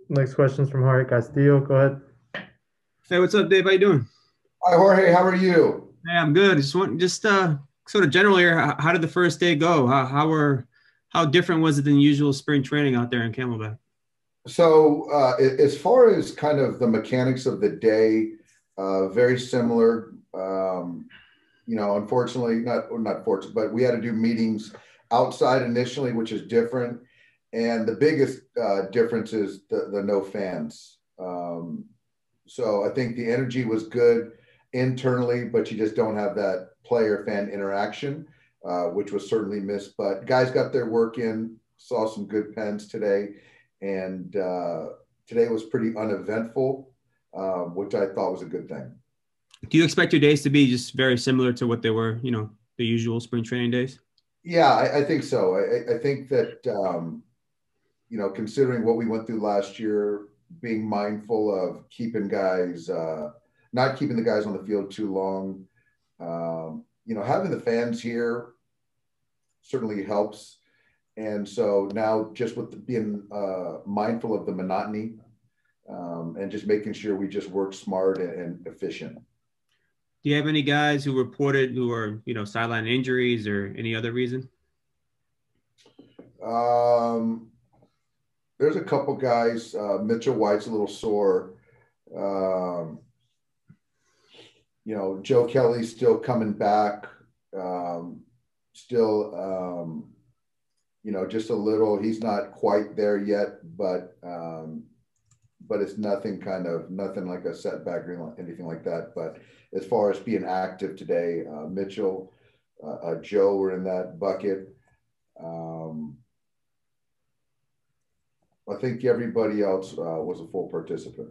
Next question's from Jorge Castillo. Go ahead. Hey, what's up, Dave? How you doing? Hi, Jorge. How are you? Hey, I'm good. Sort of general here. How did the first day go? How different was it than usual spring training out there in Camelback? As far as kind of the mechanics of the day, very similar. Unfortunately, not fortunate, but we had to do meetings outside initially, which is different. And the biggest difference is the no fans. So I think the energy was good internally, but you just don't have that player fan interaction, which was certainly missed. But guys got their work in, saw some good pens today, and today was pretty uneventful, which I thought was a good thing. Do you expect your days to be just very similar to what they were, the usual spring training days? Yeah, I think so. I think that, considering what we went through last year, being mindful of keeping guys, not keeping the guys on the field too long, having the fans here certainly helps. And so now just with being mindful of the monotony and just making sure we just work smart and efficient. Do you have any guys who reported who are, sideline injuries or any other reason? There's a couple guys. Mitchell White's a little sore. Joe Kelly's still coming back. Just a little. He's not quite there yet, but it's nothing like a setback or anything like that. But as far as being active today, Mitchell, Joe were in that bucket. I think everybody else was a full participant.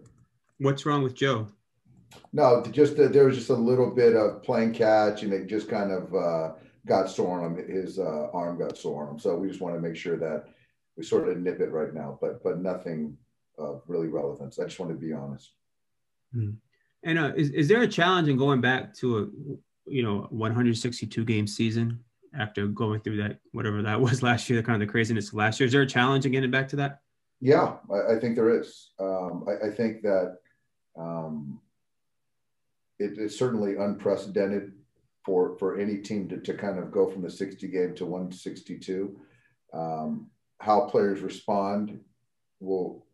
What's wrong with Joe? No, just there was just a little bit of playing catch, and it just kind of got sore on him. His arm got sore on him, so we just want to make sure that we sort of nip it right now. But nothing of really relevance. I just want to be honest. Hmm. And is there a challenge in going back to a 162 game season after going through that, whatever that was last year, the kind of the craziness of last year? Is there a challenge in getting back to that? Yeah, I think there is. I think that it's certainly unprecedented for any team to kind of go from the 60 game to 162. How players respond,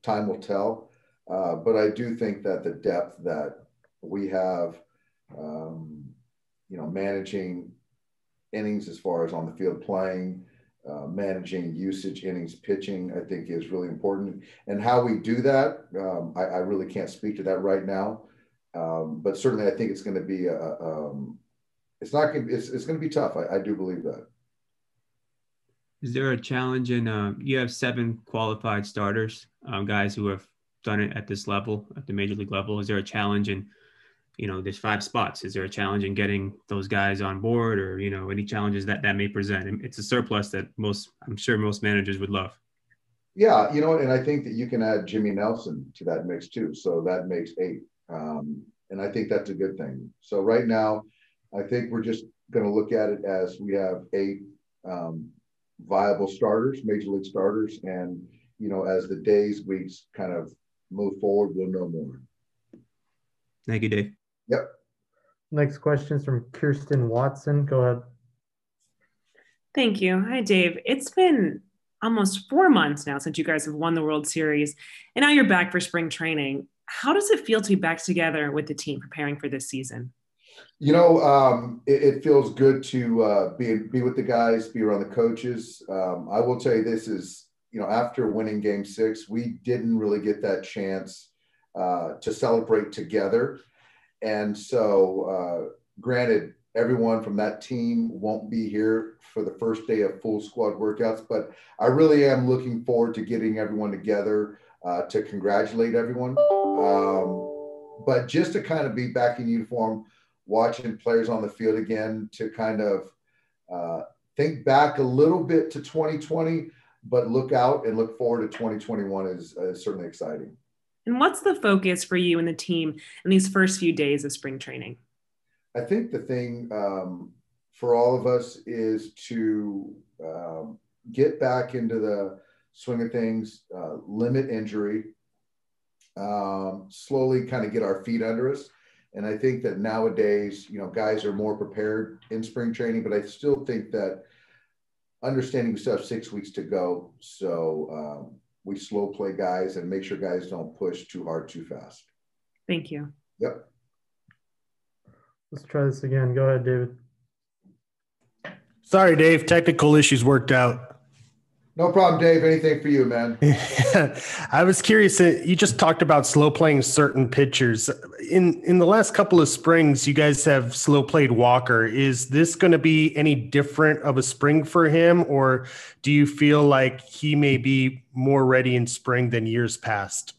time will tell. But I do think that the depth that we have, managing innings as far as on the field playing, managing usage innings pitching, I think is really important. And how we do that, I really can't speak to that right now. But certainly I think it's going to be it's going to be tough. I do believe that. Is there a challenge in you have 7 qualified starters, guys who have done it at this level, at the major league level? Is there a challenge in, there's 5 spots? Is there a challenge in getting those guys on board, or, any challenges that may present? And it's a surplus that I'm sure most managers would love. Yeah, and I think that you can add Jimmy Nelson to that mix too. So that makes 8. And I think that's a good thing. So right now, I think we're just going to look at it as we have 8 viable starters, major league starters. And, as the days, weeks kind of move forward, we'll know more. Thank you, Dave. Yep. Next question is from Kirsten Watson. Go ahead. Thank you. Hi, Dave. It's been almost 4 months now since you guys have won the World Series, and now you're back for spring training. How does it feel to be back together with the team preparing for this season? It feels good to be with the guys, be around the coaches. I will tell you, this is, after winning Game 6, we didn't really get that chance to celebrate together. And so, granted, everyone from that team won't be here for the first day of full squad workouts, but I really am looking forward to getting everyone together to congratulate everyone. But just to kind of be back in uniform, watching players on the field again, to kind of think back a little bit to 2020, but look out and look forward to 2021 is certainly exciting. And what's the focus for you and the team in these first few days of spring training? I think the thing for all of us is to get back into the swing of things, limit injury, slowly kind of get our feet under us. And I think that nowadays, guys are more prepared in spring training, but I still think that understanding we still have 6 weeks to go. So we slow play guys and make sure guys don't push too hard, too fast. Thank you. Yep. Let's try this again. Go ahead, David. Sorry, Dave. Technical issues worked out. No problem, Dave. Anything for you, man. I was curious. You just talked about slow playing certain pitchers. In the last couple of springs, you guys have slow played Walker. Is this going to be any different of a spring for him, or do you feel like he may be more ready in spring than years past?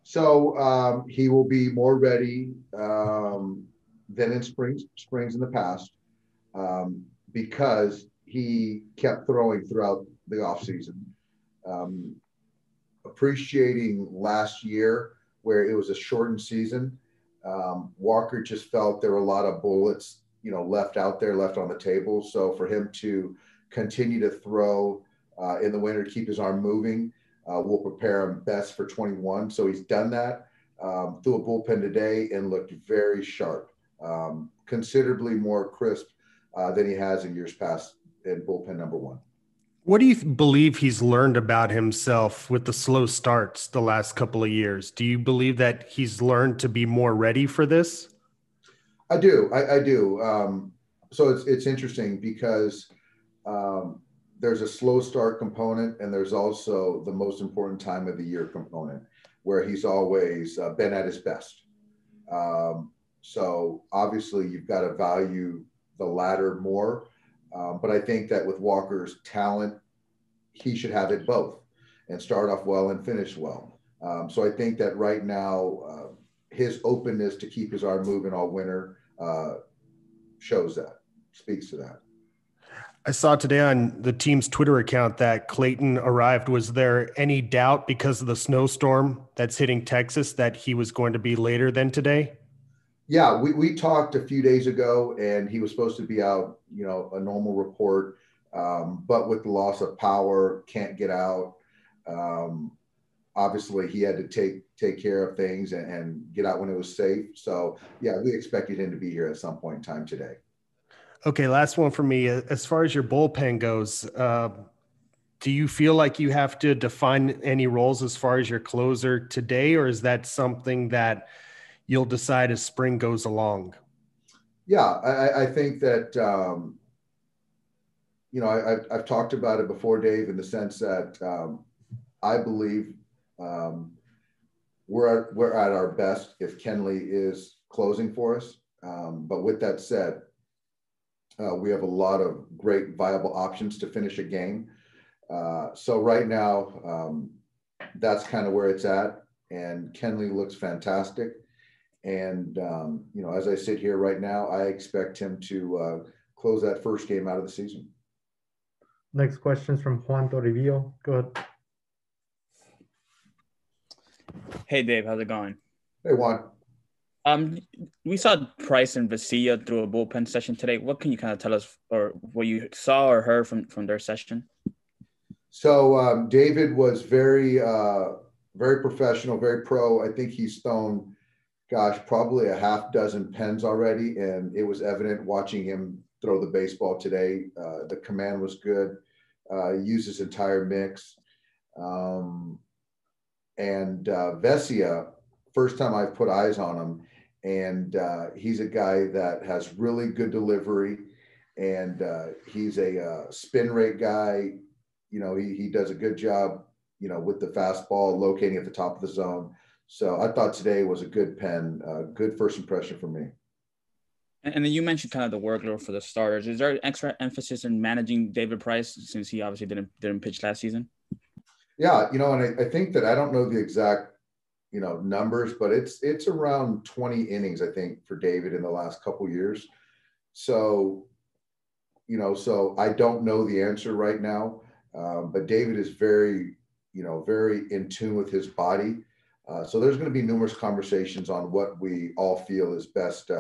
So he will be more ready than in springs in the past because he kept throwing throughout the offseason. Appreciating last year where it was a shortened season, Walker just felt there were a lot of bullets, left out there, left on the table. So for him to continue to throw in the winter, keep his arm moving, will prepare him best for 21. So he's done that, threw a bullpen today and looked very sharp, considerably more crisp than he has in years past in bullpen number 1. What do you believe he's learned about himself with the slow starts the last couple of years? Do you believe that he's learned to be more ready for this? I do. I do. So it's interesting because there's a slow start component and there's also the most important time of the year component where he's always been at his best. So obviously you've got to value the latter more. But I think that with Walker's talent, he should have it both and start off well and finish well. So I think that right now, his openness to keep his arm moving all winter shows that, speaks to that. I saw today on the team's Twitter account that Clayton arrived. Was there any doubt because of the snowstorm that's hitting Texas that he was going to be later than today? Yeah, we talked a few days ago and he was supposed to be out, a normal report, but with the loss of power, can't get out. Obviously he had to take care of things and get out when it was safe. So yeah, we expected him to be here at some point in time today. Okay, last one for me. As far as your bullpen goes, do you feel like you have to define any roles as far as your closer today, or is that something that you'll decide as spring goes along? Yeah, I think that, I've talked about it before, Dave, in the sense that I believe we're at our best if Kenley is closing for us. But with that said, we have a lot of great viable options to finish a game. So right now, that's kind of where it's at. And Kenley looks fantastic. And, as I sit here right now, I expect him to close that first game out of the season. Next question is from Juan Toribio. Go ahead. Hey, Dave. How's it going? Hey, Juan. We saw Price and Vecilla through a bullpen session today. What can you kind of tell us or what you saw or heard from their session? So David was very professional, very pro. I think he's thrown probably a half dozen pens already. And it was evident watching him throw the baseball today. The command was good. Used his entire mix. And Vecilla, first time I've put eyes on him. And he's a guy that has really good delivery. And he's a spin rate guy. He does a good job, with the fastball locating at the top of the zone. So I thought today was a good pen, good first impression for me. And then you mentioned kind of the workload for the starters. Is there extra emphasis in managing David Price since he obviously didn't pitch last season? Yeah, and I think that I don't know the exact, numbers, but it's around 20 innings, I think, for David in the last couple years. So, so I don't know the answer right now, but David is very, very in tune with his body. So there's going to be numerous conversations on what we all feel is best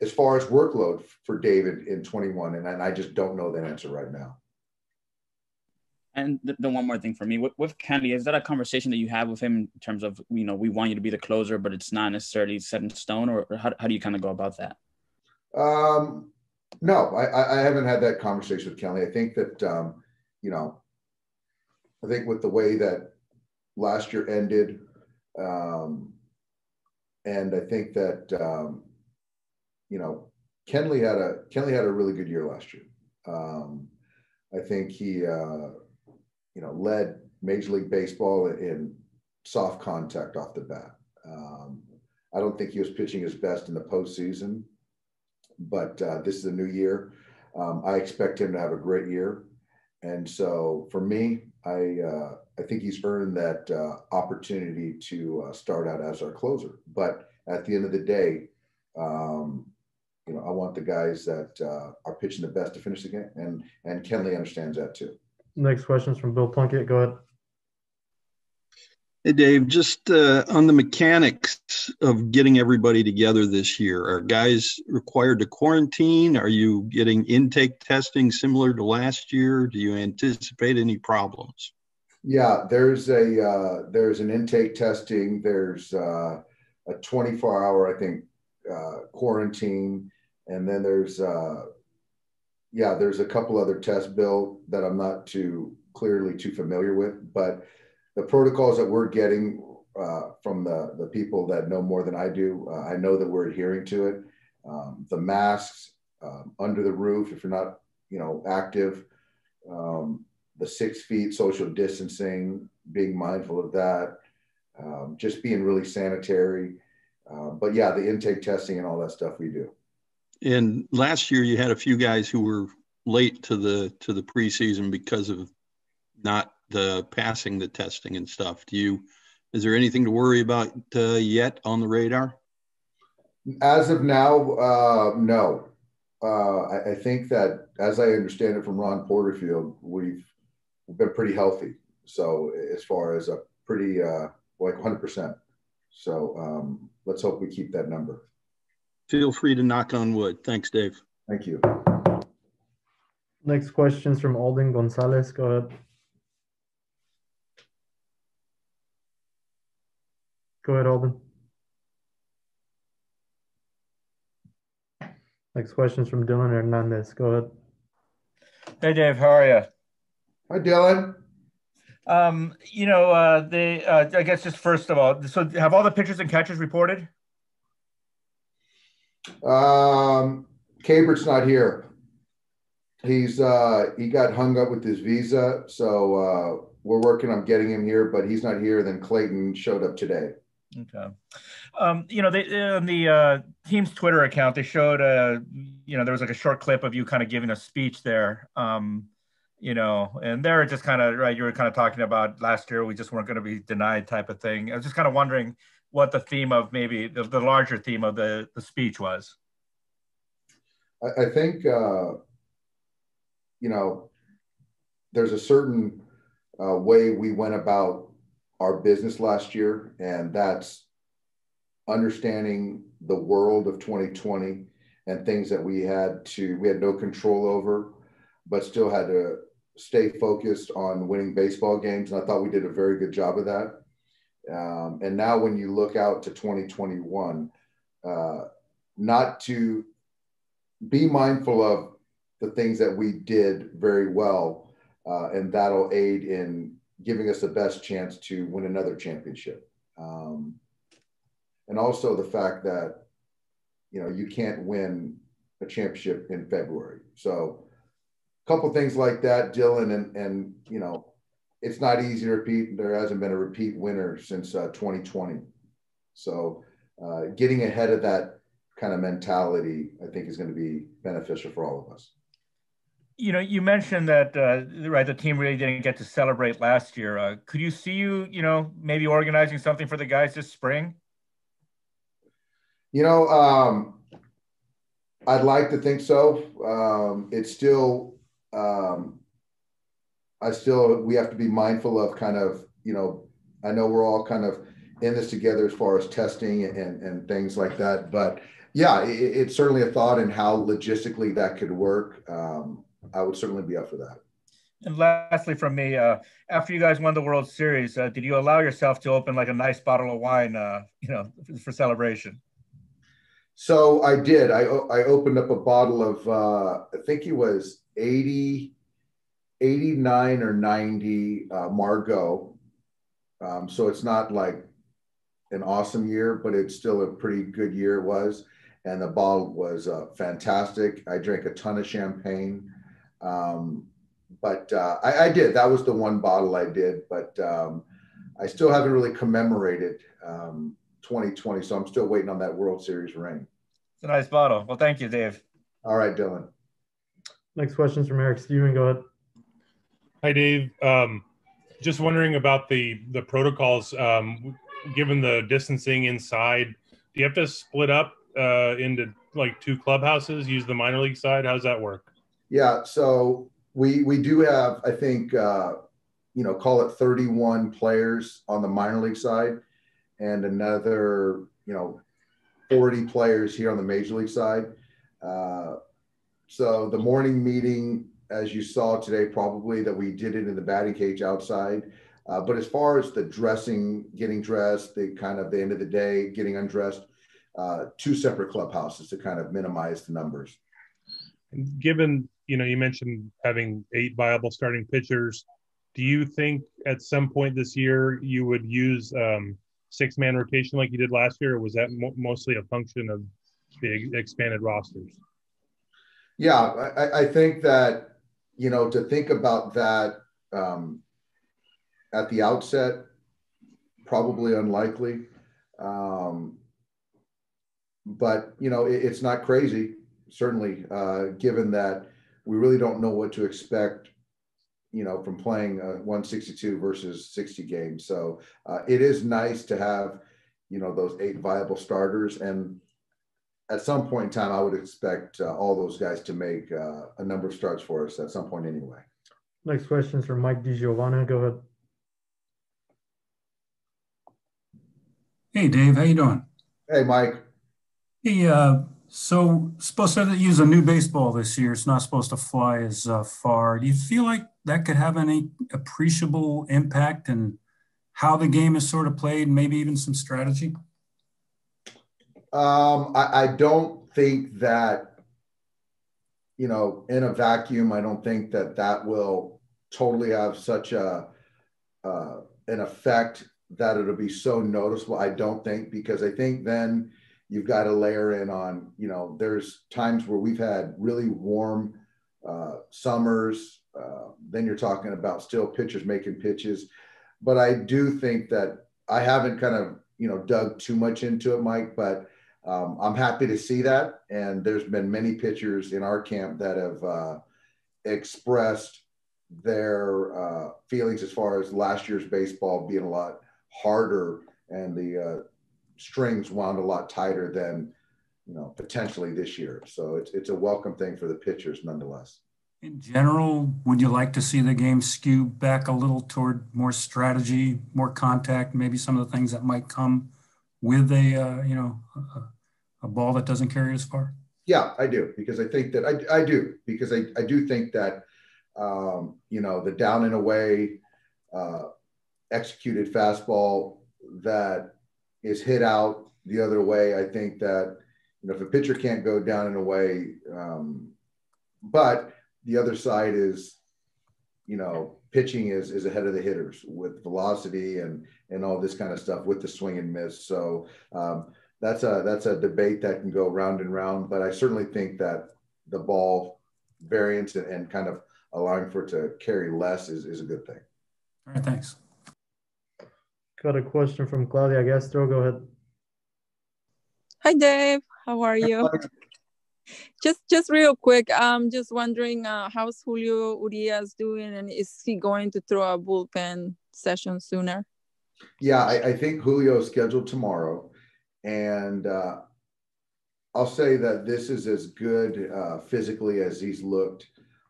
as far as workload for David in 21. And I just don't know that answer right now. And the one more thing for me with Kenley, is that a conversation that you have with him in terms of, we want you to be the closer, but it's not necessarily set in stone, or how do you kind of go about that? No, I haven't had that conversation with Kenley. I think that, I think with the way that last year ended, and I think that, Kenley had a really good year last year. I think he, led Major League Baseball in soft contact off the bat. I don't think he was pitching his best in the postseason, but this is a new year. I expect him to have a great year. And so for me, I think he's earned that opportunity to start out as our closer. But at the end of the day, I want the guys that are pitching the best to finish the game, and Kenley understands that too. Next question is from Bill Plunkett. Go ahead. Hey, Dave, just on the mechanics of getting everybody together this year, are guys required to quarantine? Are you getting intake testing similar to last year? Do you anticipate any problems? Yeah, there's an intake testing. There's a 24-hour, I think, quarantine. And then there's a couple other tests, Bill, that I'm not too familiar with, but the protocols that we're getting from the people that know more than I do, I know that we're adhering to it. The masks under the roof, if you're not, active, the 6 feet social distancing, being mindful of that, just being really sanitary. But yeah, the intake testing and all that stuff we do. And last year you had a few guys who were late to the preseason because of not passing the testing and stuff. Is there anything to worry about yet on the radar? As of now, no. I think that, as I understand it from Ron Porterfield, we've been pretty healthy. So as far as a pretty like 100%. So let's hope we keep that number. Feel free to knock on wood. Thanks, Dave. Thank you. Next question is from Alden Gonzalez. Go ahead. Go ahead, Alden. Next question is from Dylan Hernandez. Go ahead. Hey, Dave. How are you? Hi, Dylan. I guess just first of all, so have all the pitchers and catchers reported? Cabert's not here. He got hung up with his visa, so we're working on getting him here, but he's not here. Then Clayton showed up today. Okay. On the team's Twitter account, they showed there was like a short clip of you kind of giving a speech there. And they're just kind of, right, you were kind of talking about last year we just weren't going to be denied type of thing. I was just kind of wondering what the theme of maybe the larger theme of the speech was. I think there's a certain way we went about our business last year, and that's understanding the world of 2020 and things that we had no control over, but still had to stay focused on winning baseball games. And I thought we did a very good job of that. And now when you look out to 2021, not to be mindful of the things that we did very well, and that'll aid in giving us the best chance to win another championship. And also the fact that, you can't win a championship in February. So a couple things like that, Dylan, and it's not easy to repeat. There hasn't been a repeat winner since 2020. So getting ahead of that kind of mentality, I think, is going to be beneficial for all of us. You mentioned that, right, the team really didn't get to celebrate last year. Could you see maybe organizing something for the guys this spring? I'd like to think so. It's still, we have to be mindful of kind of, I know we're all kind of in this together as far as testing and things like that. But yeah, it's certainly a thought in how logistically that could work. I would certainly be up for that. And lastly from me, after you guys won the World Series, did you allow yourself to open like a nice bottle of wine, for celebration? So I did. I opened up a bottle of, I think it was 89 or 90 Margaux. So it's not like an awesome year, but it's still a pretty good year it was. And the bottle was fantastic. I drank a ton of champagne. But I did. That was the one bottle I did. But I still haven't really commemorated 2020. So I'm still waiting on that World Series ring. It's a nice bottle. Well, thank you, Dave. All right, Dylan. Next question is from Eric Steven. Go ahead. Hi, Dave. Just wondering about the protocols. Given the distancing inside, do you have to split up into like two clubhouses, use the minor league side? How does that work? Yeah, so we do have, I think, call it 31 players on the minor league side and another, 40 players here on the major league side. So the morning meeting, as you saw today, probably that we did it in the batting cage outside. But as far as the dressing, getting dressed, the end of the day, getting undressed, two separate clubhouses to kind of minimize the numbers. Given, you mentioned having 8 viable starting pitchers, do you think at some point this year you would use 6-man rotation like you did last year, or was that mostly a function of the expanded rosters? Yeah, I think that, to think about that at the outset, probably unlikely. But, it's not crazy, certainly, given that we really don't know what to expect, from playing 162 versus 60 games. So it is nice to have, those 8 viable starters. And at some point in time, I would expect all those guys to make a number of starts for us at some point anyway. Next question is from Mike DiGiovanna. Go ahead. Hey, Dave, how you doing? Hey, Mike. Hey, so supposed to use a new baseball this year. It's not supposed to fly as far. Do you feel like that could have any appreciable impact in how the game is sort of played, maybe even some strategy? I don't think that, in a vacuum, I don't think that will totally have such an effect that it'll be so noticeable. I don't think, because I think then you've got to layer in on, there's times where we've had really warm summers. Then you're talking about still pitchers making pitches. But I do think that I haven't kind of, dug too much into it, Mike, but I'm happy to see that. And there's been many pitchers in our camp that have expressed their feelings as far as last year's baseball being a lot harder and the strings wound a lot tighter than, potentially this year. So it's a welcome thing for the pitchers nonetheless. In general, would you like to see the game skew back a little toward more strategy, more contact, maybe some of the things that might come with a ball that doesn't carry as far? Yeah, I do, because I think that I do, because I do think that, the down and away executed fastball that is hit out the other way. I think that, if a pitcher can't go down and away, but the other side is, pitching is ahead of the hitters with velocity and all this kind of stuff with the swing and miss. So that's a debate that can go round and round, but I certainly think that the ball variance and kind of allowing for it to carry less is a good thing. All right, thanks. Got a question from Claudia Gestro. Go ahead. Hi, Dave. How are you? Just real quick, just wondering how's Julio Urias doing, and is he going to throw a bullpen session sooner? Yeah, I think Julio is scheduled tomorrow, and I'll say that this is as good physically as he's looked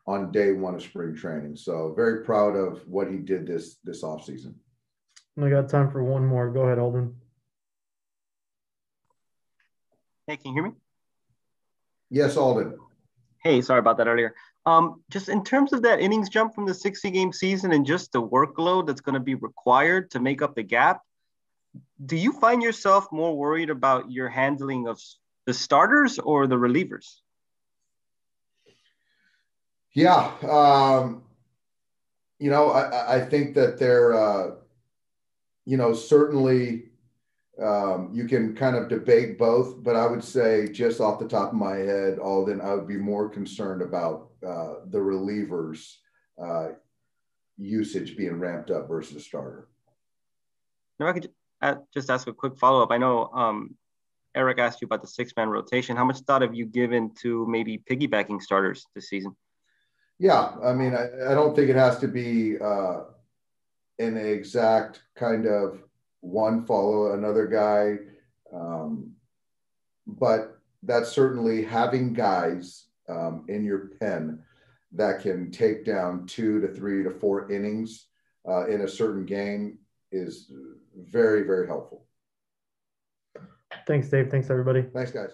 on day one of spring training. So very proud of what he did this offseason. I got time for one more. Go ahead, Alden. Hey, can you hear me? Yes, Alden. Hey, sorry about that earlier. Just in terms of that innings jump from the 60-game season and just the workload that's going to be required to make up the gap, do you find yourself more worried about your handling of the starters or the relievers? Yeah. I think that they're, certainly you can kind of debate both, but I would say just off the top of my head, Alden, I would be more concerned about the relievers usage being ramped up versus a starter. Now I could just ask a quick follow-up. I know Eric asked you about the 6-man rotation. How much thought have you given to maybe piggybacking starters this season? Yeah, I mean, I don't think it has to be an exact kind of one follow another guy, but that's certainly having guys in your pen that can take down 2 to 3 to 4 innings in a certain game is very, very helpful. Thanks, Dave. Thanks, everybody. Thanks, guys.